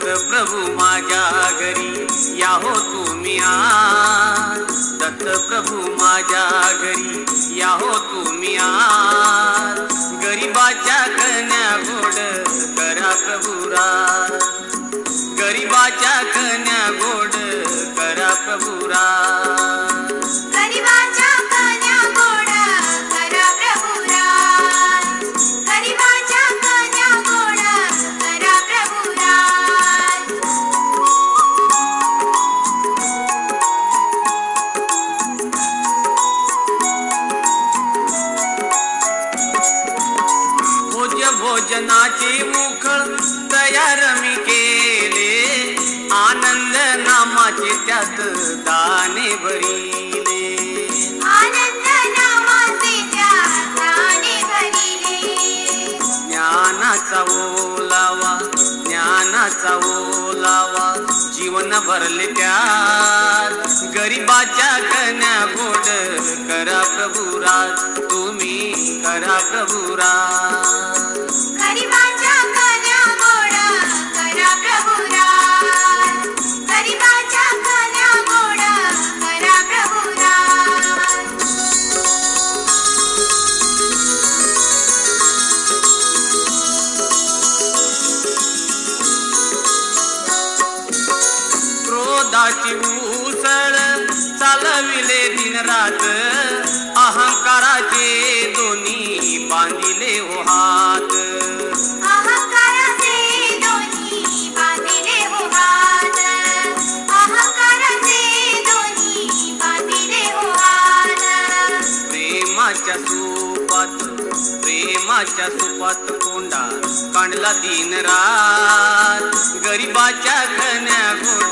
प्रभू माझ्या घरी या हो तुम्ही आज, दत्त प्रभू माझ्या घरी या हो तुम्ही आज, गरीबाच्या कन्या गोड करा प्रभू राज, गरीबाच्या कन्या गोड करा प्रभू राज, गरीबाच्या कन्या गोड करा प्रभू राज, गरीबाच्या कन्या गोड करा प्रभू राज. भोजनाचे मुख तयार मी केले, आनंद नामाचे त्यात दाणे भरिले, आनंद नामाचे त्यात दाणे भरिले, ज्ञानाचा ओलावा, ज्ञानाचा ओलावा जीवन भरले त्यात, गरीबाच्या कन्या गोड करा प्रभू राज, तुम्ही करा प्रभू राज, गरीबाच्या कन्या गोड करा प्रभू राज, गरीबाच्या कन्या गोड करा प्रभू राज. क्रोधाची उसळ चालविले दिन रात, अहंकाराचे दोन्ही बांधिले हो हात, अहंकाराचे दोन्ही बांधिले हो हात, अहंकाराचे दोन्ही बांधिले हो हात. प्रेमाच्या सुपात, प्रेमाच्या सुपात कोंडा कांडला दिन रात, गरीबाच्या कन्या गोड